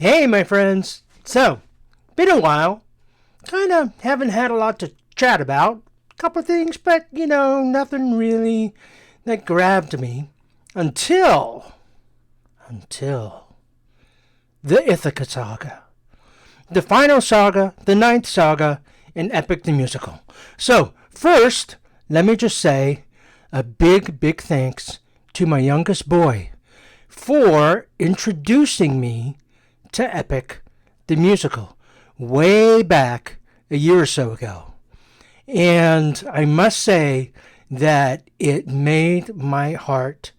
Hey, my friends. So, been a while. Kind of haven't had a lot to chat about. Couple things, but nothing really that grabbed me until the Ithaca Saga, the final saga, the ninth saga in Epic the Musical. So, first, let me just say a big, big thanks to my youngest boy for introducing me to Epic the Musical way back a year or so ago. And I must say that it made my heart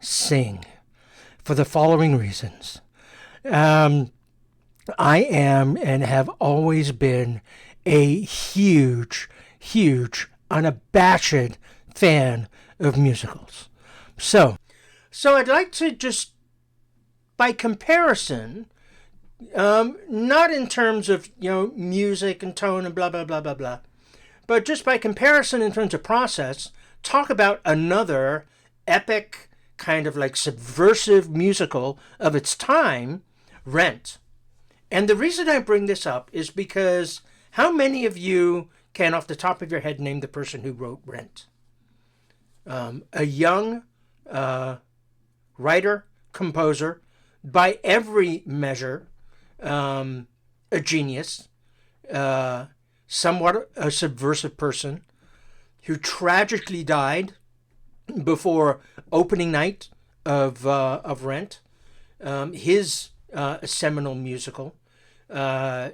sing for the following reasons. Um, I am and have always been a huge, huge, unabashed fan of musicals. So, so I'd like to just, by comparison, not in terms of music and tone and blah blah blah blah blah, but just by comparison in terms of process, talk about another epic kind of like subversive musical of its time, Rent. And the reason I bring this up is because how many of you can, off the top of your head, name the person who wrote Rent? A young writer, composer, by every measure, a genius, somewhat a subversive person who tragically died before opening night of Rent, his seminal musical. I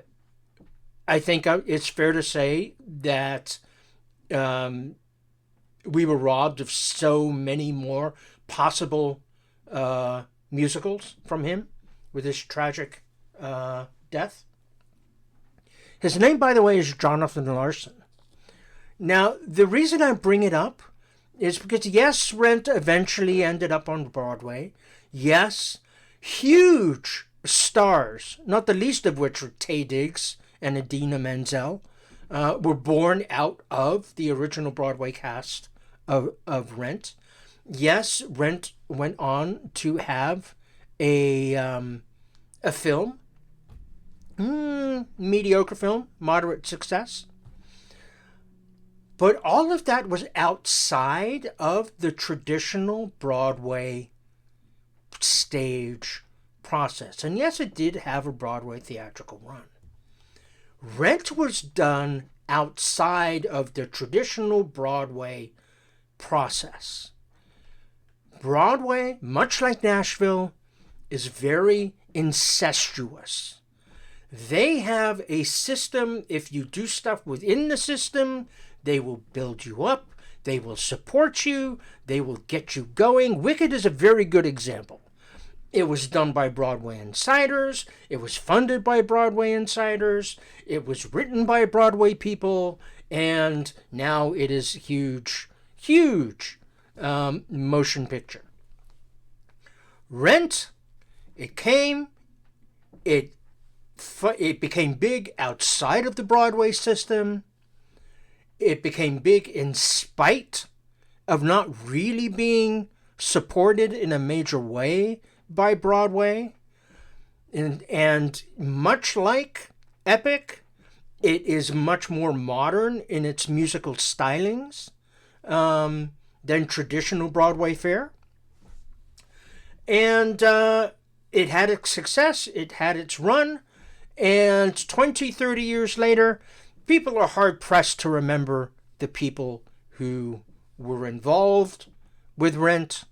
think it's fair to say that we were robbed of so many more possible musicals from him with his tragic death. His name, by the way, is Jonathan Larson. Now, the reason I bring it up is because, yes, Rent eventually ended up on Broadway. Yes, huge stars, not the least of which were Taye Diggs and Idina Menzel, were born out of the original Broadway cast of Rent. Yes, Rent went on to have a film, mediocre film, moderate success. But all of that was outside of the traditional Broadway stage process. And yes, it did have a Broadway theatrical run. Rent was done outside of the traditional Broadway process. Broadway, much like Nashville, is very incestuous. They have a system. If you do stuff within the system, they will build you up. They will support you. They will get you going. Wicked is a very good example. It was done by Broadway insiders. It was funded by Broadway insiders. It was written by Broadway people. And now it is huge, huge motion picture. Rent, it came, it became big outside of the Broadway system. It became big in spite of not really being supported in a major way by Broadway. And much like Epic, it is much more modern in its musical stylings than traditional Broadway fare. And it had its success, it had its run, and 20, 30 years later, people are hard pressed to remember the people who were involved with Rent,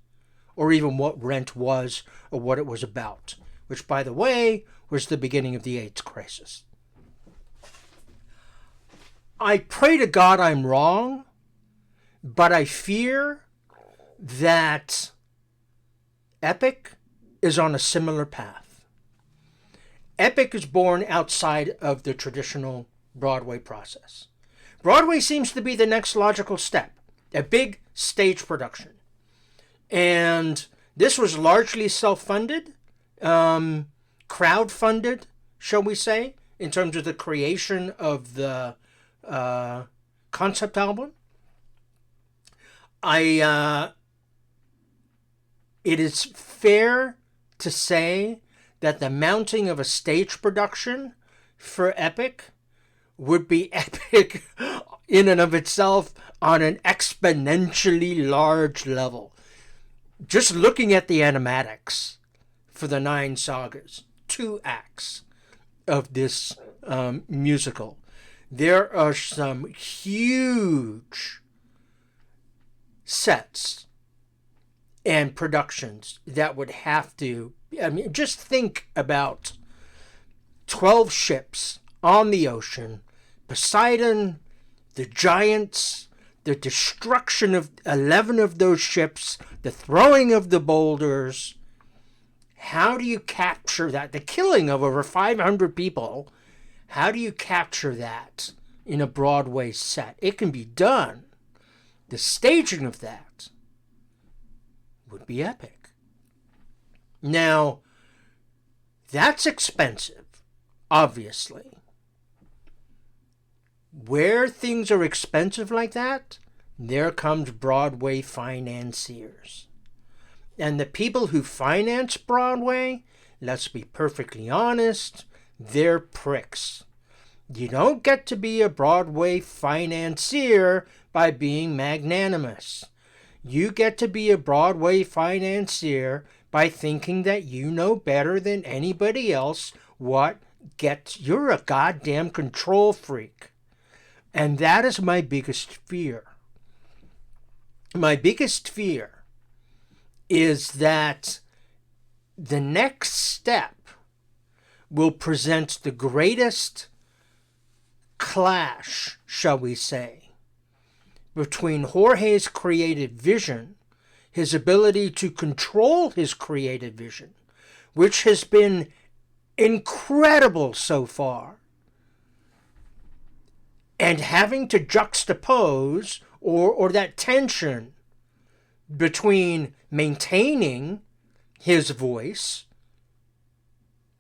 or even what Rent was or what it was about, which, by the way, was the beginning of the AIDS crisis. I pray to God I'm wrong, but I fear that Epic is on a similar path. Epic is born outside of the traditional Broadway process. Broadway seems to be the next logical step, a big stage production. And this was largely self-funded, crowd-funded, shall we say, in terms of the creation of the concept album. It is fair to say that the mounting of a stage production for Epic would be epic in and of itself on an exponentially large level. Just looking at the animatics for the 9 sagas, 2 acts of this musical, there are some huge sets and productions that would have to, just think about 12 ships on the ocean, Poseidon, the giants, the destruction of 11 of those ships, the throwing of the boulders. How do you capture that? The killing of over 500 people. How do you capture that in a Broadway set? It can be done. The staging of that would be epic. Now, that's expensive, obviously. Where things are expensive like that, there comes Broadway financiers. And the people who finance Broadway, let's be perfectly honest, they're pricks. You don't get to be a Broadway financier by being magnanimous. You get to be a Broadway financier by thinking that you know better than anybody else what gets. You're a goddamn control freak. And that is my biggest fear. My biggest fear is that the next step will present the greatest clash, shall we say, between Jorge's creative vision, his ability to control his creative vision, which has been incredible so far, and having to juxtapose or that tension between maintaining his voice,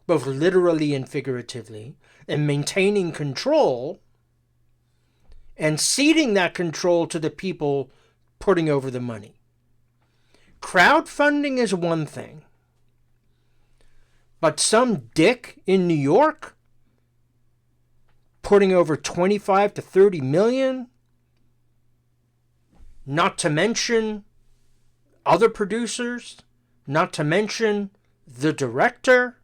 both literally and figuratively, and maintaining control and ceding that control to the people putting over the money. Crowdfunding is one thing, but some dick in New York putting over 25 to 30 million, not to mention other producers, not to mention the director,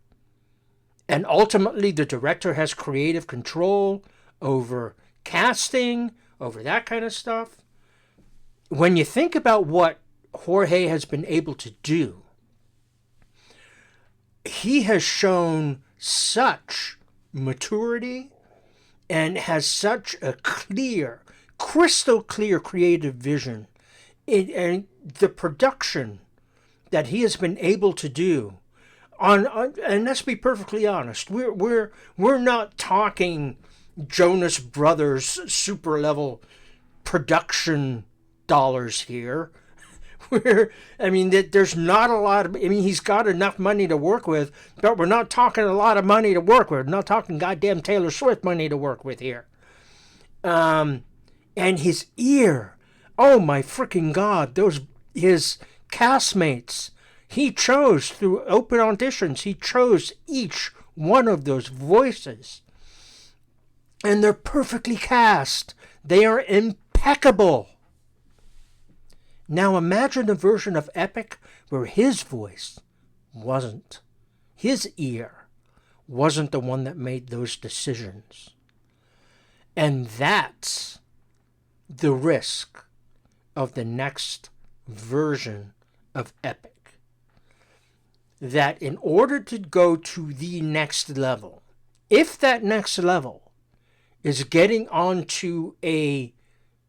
and ultimately the director has creative control over casting, over that kind of stuff. When you think about what Jorge has been able to do, he has shown such maturity and has such a clear, crystal clear creative vision. And the production that he has been able to do on and let's be perfectly honest, we're not talking Jonas Brothers super level production dollars here. There's not a lot of, he's got enough money to work with, but we're not talking a lot of money to work with. We're not talking goddamn Taylor Swift money to work with here. And his ear, oh my freaking God, his castmates, he chose through open auditions, he chose each one of those voices. And they're perfectly cast. They are impeccable. Now imagine a version of Epic where his voice wasn't, his ear wasn't the one that made those decisions. And that's the risk of the next version of Epic. That in order to go to the next level, if that next level is getting onto a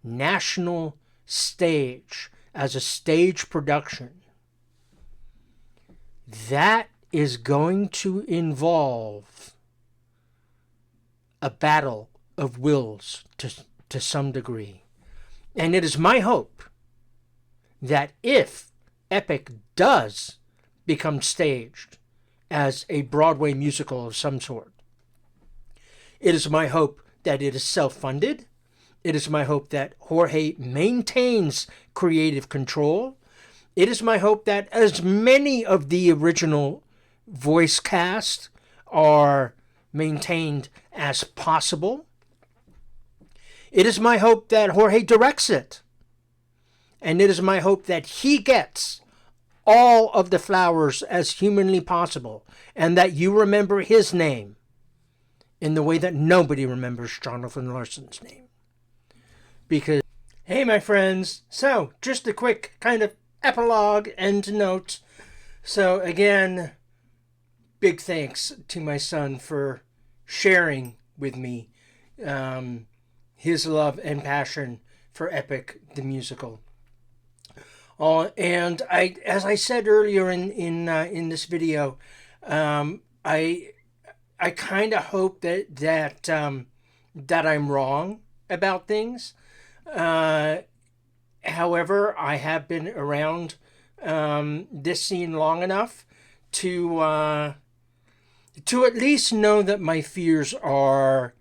national stage as a stage production, that is going to involve a battle of wills to some degree. And it is my hope that if Epic does become staged as a Broadway musical of some sort, it is my hope that it is self-funded. It is my hope that Jorge maintains creative control. It is my hope that as many of the original voice cast are maintained as possible. It is my hope that Jorge directs it. And it is my hope that he gets all of the flowers as humanly possible, and that you remember his name in the way that nobody remembers Jonathan Larson's name. Because, hey, my friends, so just a quick kind of epilogue end note. So, again, big thanks to my son for sharing with me his love and passion for Epic the musical. And as I said earlier in this video, I kind of hope that I'm wrong about things. However, I have been around this scene long enough to at least know that my fears are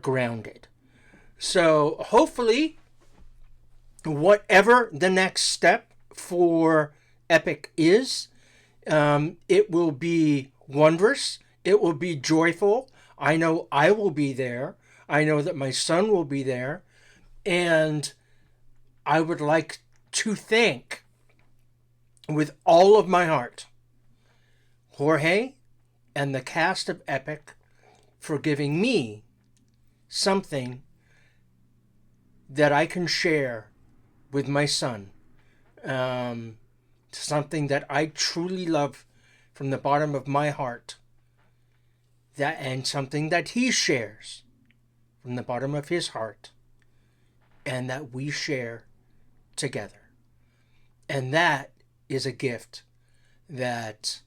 grounded. So hopefully, whatever the next step for Epic is, it will be wondrous. It will be joyful. I know I will be there. I know that my son will be there. And I would like to thank, with all of my heart, Jorge and the cast of Epic for giving me something that I can share with my son. Something that I truly love from the bottom of my heart. And something that he shares from the bottom of his heart. And that we share together. And that is a gift that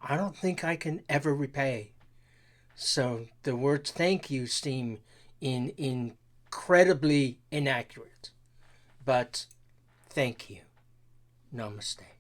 I don't think I can ever repay. So the words thank you seem incredibly inaccurate. But thank you. Namaste.